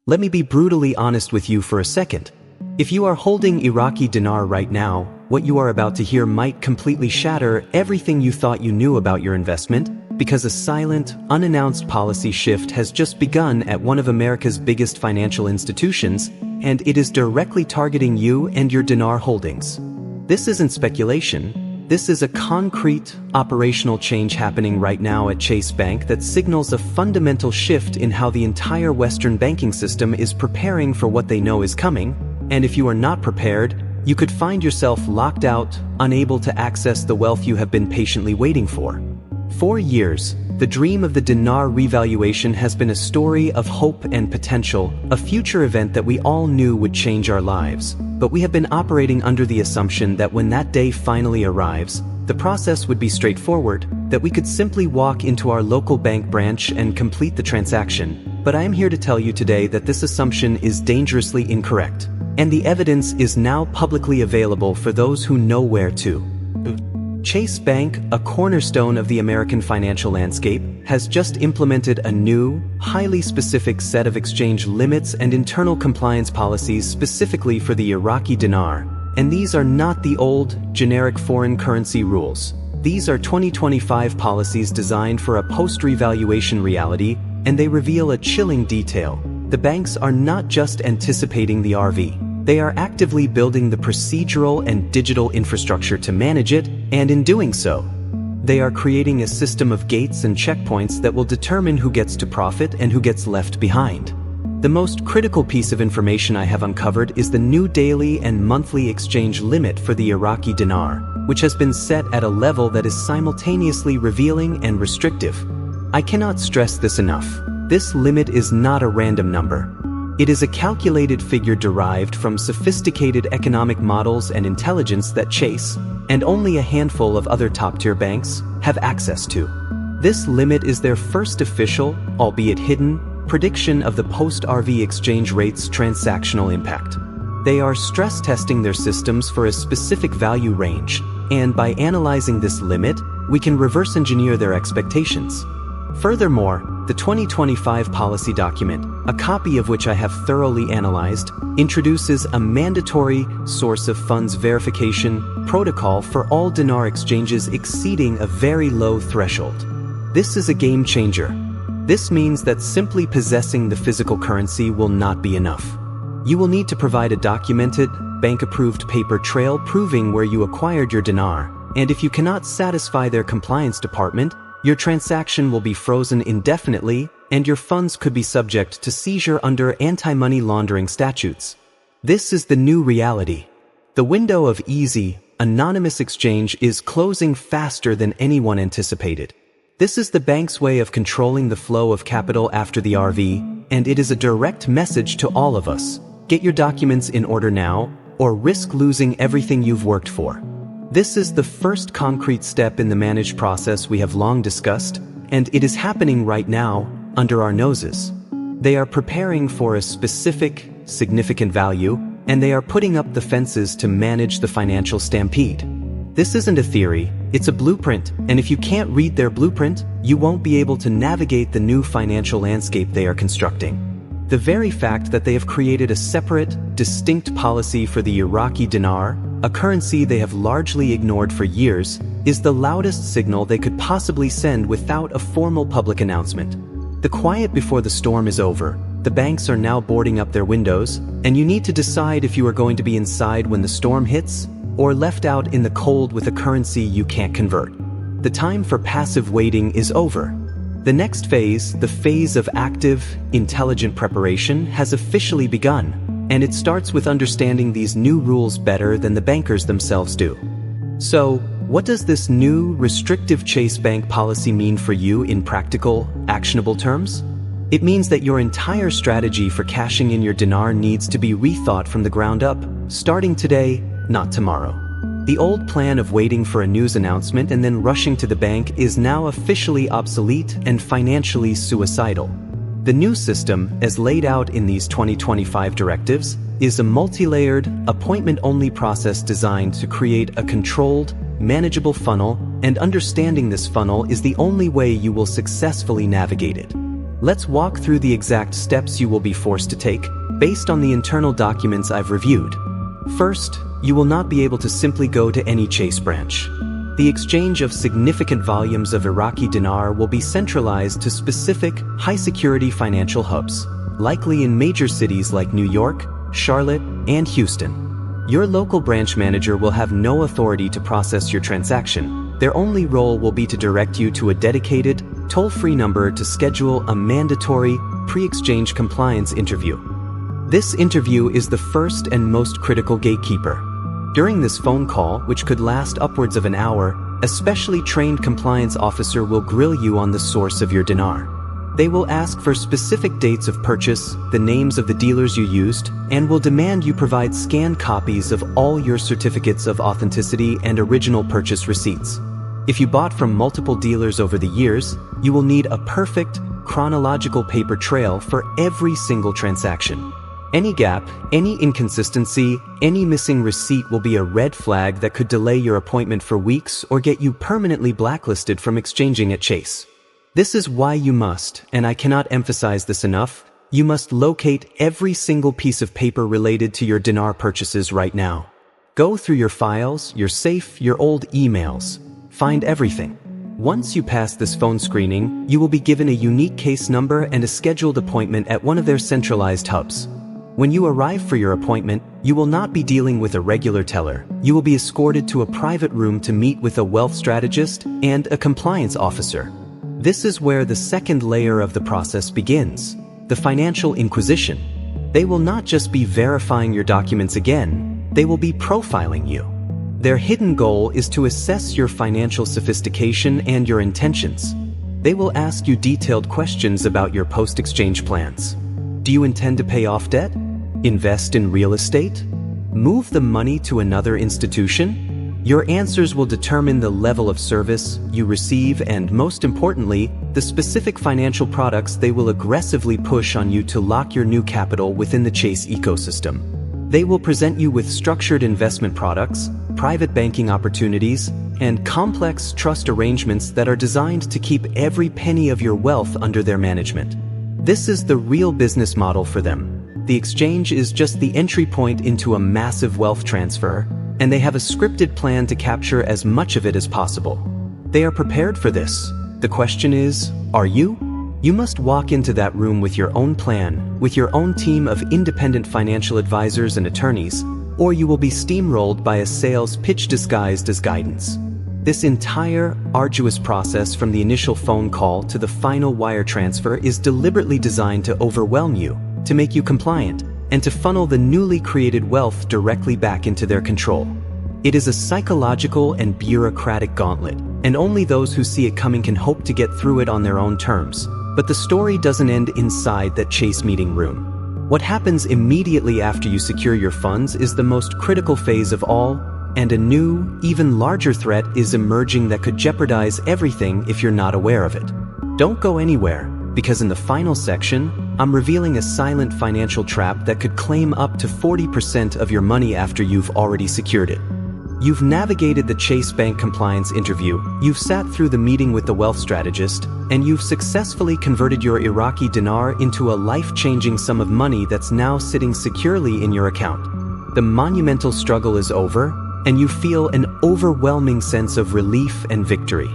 Let me be brutally honest with you for a second. If you are holding Iraqi Dinar right now, what you are about to hear might completely shatter everything you thought you knew about your investment, because a silent, unannounced policy shift has just begun at one of America's biggest financial institutions, and it is directly targeting you and your dinar holdings. This isn't speculation. This is a concrete, operational change happening right now at Chase Bank that signals a fundamental shift in how the entire Western banking system is preparing for what they know is coming, and if you are not prepared, you could find yourself locked out, unable to access the wealth you have been patiently waiting for. For years, the dream of the dinar revaluation has been a story of hope and potential, a future event that we all knew would change our lives. But we have been operating under the assumption that when that day finally arrives, the process would be straightforward, that we could simply walk into our local bank branch and complete the transaction. But I am here to tell you today that this assumption is dangerously incorrect, and the evidence is now publicly available for those who know where to. Chase Bank, a cornerstone of the American financial landscape, has just implemented a new, highly specific set of exchange limits and internal compliance policies specifically for the Iraqi dinar. And these are not the old, generic foreign currency rules. These are 2025 policies designed for a post-revaluation reality, and they reveal a chilling detail. The banks are not just anticipating the RV. They are actively building the procedural and digital infrastructure to manage it, and in doing so, they are creating a system of gates and checkpoints that will determine who gets to profit and who gets left behind. The most critical piece of information I have uncovered is the new daily and monthly exchange limit for the Iraqi dinar, which has been set at a level that is simultaneously revealing and restrictive. I cannot stress this enough. This limit is not a random number. It is a calculated figure derived from sophisticated economic models and intelligence that Chase, and only a handful of other top-tier banks, have access to. This limit is their first official, albeit hidden, prediction of the post-RV exchange rate's transactional impact. They are stress testing their systems for a specific value range, and by analyzing this limit, we can reverse engineer their expectations. Furthermore, the 2025 policy document, a copy of which I have thoroughly analyzed, introduces a mandatory source of funds verification protocol for all dinar exchanges exceeding a very low threshold. This is a game changer. This means that simply possessing the physical currency will not be enough. You will need to provide a documented, bank-approved paper trail proving where you acquired your dinar, and if you cannot satisfy their compliance department, your transaction will be frozen indefinitely, and your funds could be subject to seizure under anti-money laundering statutes. This is the new reality. The window of easy, anonymous exchange is closing faster than anyone anticipated. This is the bank's way of controlling the flow of capital after the RV, and it is a direct message to all of us. Get your documents in order now, or risk losing everything you've worked for. This is the first concrete step in the managed process we have long discussed, and it is happening right now, under our noses. They are preparing for a specific, significant value, and they are putting up the fences to manage the financial stampede. This isn't a theory, it's a blueprint, and if you can't read their blueprint, you won't be able to navigate the new financial landscape they are constructing. The very fact that they have created a separate, distinct policy for the Iraqi dinar, a currency they have largely ignored for years, is the loudest signal they could possibly send without a formal public announcement. The quiet before the storm is over. The banks are now boarding up their windows, and you need to decide if you are going to be inside when the storm hits, or left out in the cold with a currency you can't convert. The time for passive waiting is over. The next phase, the phase of active, intelligent preparation, has officially begun, and it starts with understanding these new rules better than the bankers themselves do. So, what does this new, restrictive Chase Bank policy mean for you in practical, actionable terms? It means that your entire strategy for cashing in your dinar needs to be rethought from the ground up, starting today, not tomorrow. The old plan of waiting for a news announcement and then rushing to the bank is now officially obsolete and financially suicidal. The new system, as laid out in these 2025 directives, is a multi-layered, appointment-only process designed to create a controlled, manageable funnel, and understanding this funnel is the only way you will successfully navigate it. Let's walk through the exact steps you will be forced to take, based on the internal documents I've reviewed. First, you will not be able to simply go to any Chase branch. The exchange of significant volumes of Iraqi dinar will be centralized to specific, high-security financial hubs, likely in major cities like New York, Charlotte, and Houston. Your local branch manager will have no authority to process your transaction. Their only role will be to direct you to a dedicated, toll-free number to schedule a mandatory, pre-exchange compliance interview. This interview is the first and most critical gatekeeper. During this phone call, which could last upwards of an hour, a specially trained compliance officer will grill you on the source of your dinar. They will ask for specific dates of purchase, the names of the dealers you used, and will demand you provide scanned copies of all your certificates of authenticity and original purchase receipts. If you bought from multiple dealers over the years, you will need a perfect, chronological paper trail for every single transaction. Any gap, any inconsistency, any missing receipt will be a red flag that could delay your appointment for weeks or get you permanently blacklisted from exchanging at Chase. This is why you must, and I cannot emphasize this enough, you must locate every single piece of paper related to your dinar purchases right now. Go through your files, your safe, your old emails. Find everything. Once you pass this phone screening, you will be given a unique case number and a scheduled appointment at one of their centralized hubs. When you arrive for your appointment, you will not be dealing with a regular teller. You will be escorted to a private room to meet with a wealth strategist and a compliance officer. This is where the second layer of the process begins, the financial inquisition. They will not just be verifying your documents again, they will be profiling you. Their hidden goal is to assess your financial sophistication and your intentions. They will ask you detailed questions about your post-exchange plans. Do you intend to pay off debt? Invest in real estate? Move the money to another institution? Your answers will determine the level of service you receive and, most importantly, the specific financial products they will aggressively push on you to lock your new capital within the Chase ecosystem. They will present you with structured investment products, private banking opportunities, and complex trust arrangements that are designed to keep every penny of your wealth under their management. This is the real business model for them. The exchange is just the entry point into a massive wealth transfer, and they have a scripted plan to capture as much of it as possible. They are prepared for this. The question is, are you? You must walk into that room with your own plan, with your own team of independent financial advisors and attorneys, or you will be steamrolled by a sales pitch disguised as guidance. This entire, arduous process from the initial phone call to the final wire transfer is deliberately designed to overwhelm you, to make you compliant, and to funnel the newly created wealth directly back into their control. It is a psychological and bureaucratic gauntlet, and only those who see it coming can hope to get through it on their own terms. But the story doesn't end inside that Chase meeting room. What happens immediately after you secure your funds is the most critical phase of all, and a new, even larger threat is emerging that could jeopardize everything if you're not aware of it. Don't go anywhere, because in the final section, I'm revealing a silent financial trap that could claim up to 40% of your money after you've already secured it. You've navigated the Chase Bank compliance interview, you've sat through the meeting with the wealth strategist, and you've successfully converted your Iraqi dinar into a life-changing sum of money that's now sitting securely in your account. The monumental struggle is over, and you feel an overwhelming sense of relief and victory.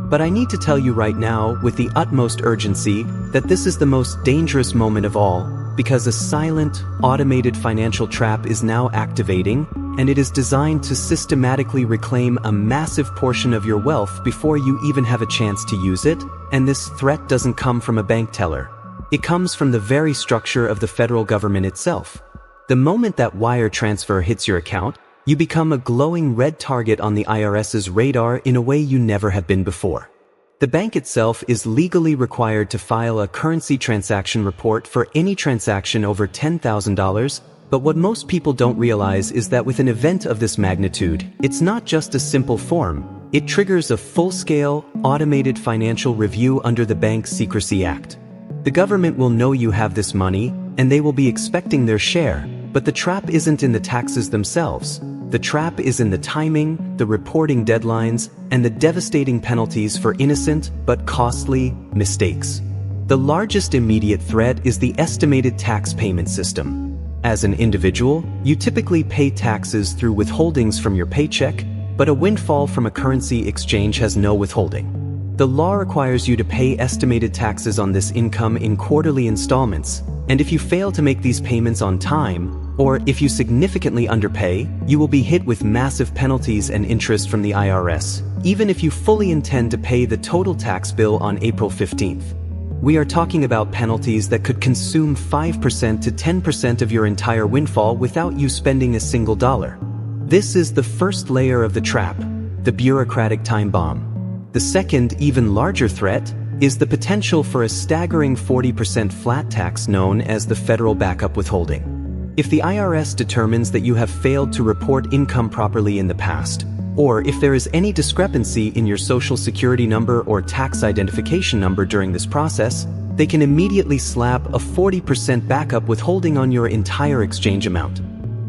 But I need to tell you right now, with the utmost urgency, that this is the most dangerous moment of all, because a silent, automated financial trap is now activating, and it is designed to systematically reclaim a massive portion of your wealth before you even have a chance to use it, and this threat doesn't come from a bank teller. It comes from the very structure of the federal government itself. The moment that wire transfer hits your account, you become a glowing red target on the IRS's radar in a way you never have been before. The bank itself is legally required to file a currency transaction report for any transaction over $10,000, but what most people don't realize is that with an event of this magnitude, it's not just a simple form. It triggers a full-scale, automated financial review under the Bank Secrecy Act. The government will know you have this money, and they will be expecting their share, but the trap isn't in the taxes themselves. The trap is in the timing, the reporting deadlines, and the devastating penalties for innocent but costly mistakes. The largest immediate threat is the estimated tax payment system. As an individual, you typically pay taxes through withholdings from your paycheck, but a windfall from a currency exchange has no withholding. The law requires you to pay estimated taxes on this income in quarterly installments, and if you fail to make these payments on time, or if you significantly underpay, you will be hit with massive penalties and interest from the IRS, even if you fully intend to pay the total tax bill on April 15th. We are talking about penalties that could consume 5% to 10% of your entire windfall without you spending a single dollar. This is the first layer of the trap, the bureaucratic time bomb. The second, even larger threat is the potential for a staggering 40% flat tax known as the federal backup withholding. If the IRS determines that you have failed to report income properly in the past, or if there is any discrepancy in your social security number or tax identification number during this process, they can immediately slap a 40% backup withholding on your entire exchange amount.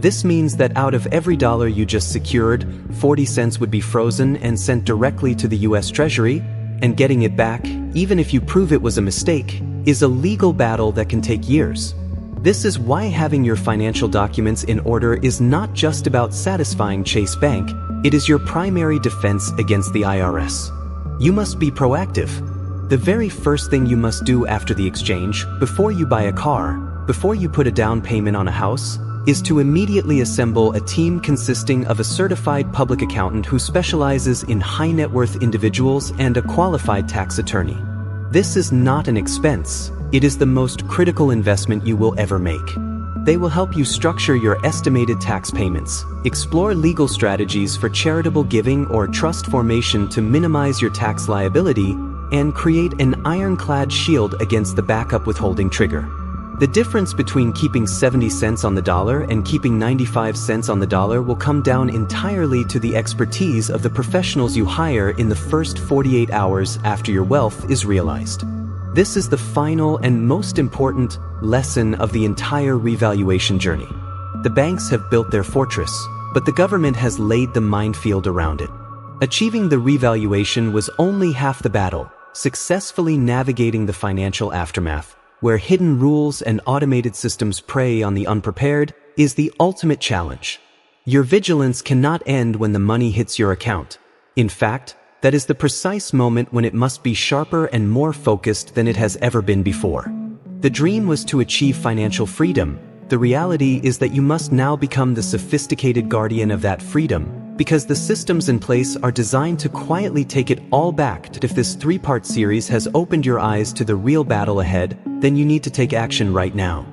This means that out of every dollar you just secured, 40 cents would be frozen and sent directly to the US Treasury, and getting it back, even if you prove it was a mistake, is a legal battle that can take years. This is why having your financial documents in order is not just about satisfying Chase Bank, it is your primary defense against the IRS. You must be proactive. The very first thing you must do after the exchange, before you buy a car, before you put a down payment on a house, is to immediately assemble a team consisting of a certified public accountant who specializes in high net worth individuals and a qualified tax attorney. This is not an expense, it is the most critical investment you will ever make. They will help you structure your estimated tax payments, explore legal strategies for charitable giving or trust formation to minimize your tax liability, and create an ironclad shield against the backup withholding trigger. The difference between keeping 70 cents on the dollar and keeping 95 cents on the dollar will come down entirely to the expertise of the professionals you hire in the first 48 hours after your wealth is realized. This is the final and most important lesson of the entire revaluation journey. The banks have built their fortress, but the government has laid the minefield around it. Achieving the revaluation was only half the battle. Successfully navigating the financial aftermath, where hidden rules and automated systems prey on the unprepared, is the ultimate challenge. Your vigilance cannot end when the money hits your account. In fact, that is the precise moment when it must be sharper and more focused than it has ever been before. The dream was to achieve financial freedom. The reality is that you must now become the sophisticated guardian of that freedom, because the systems in place are designed to quietly take it all back. If this 3-part series has opened your eyes to the real battle ahead, then you need to take action right now.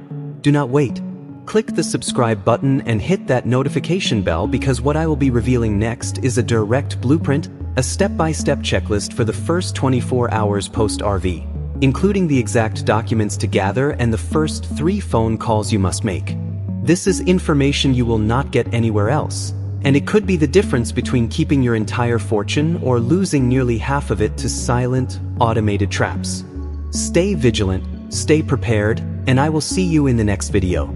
Do not wait. Click the subscribe button and hit that notification bell, because what I will be revealing next is a direct blueprint, a step-by-step checklist for the first 24 hours post-RV, including the exact documents to gather and the first 3 phone calls you must make. This is information you will not get anywhere else, and it could be the difference between keeping your entire fortune or losing nearly half of it to silent, automated traps. Stay vigilant, stay prepared, and I will see you in the next video.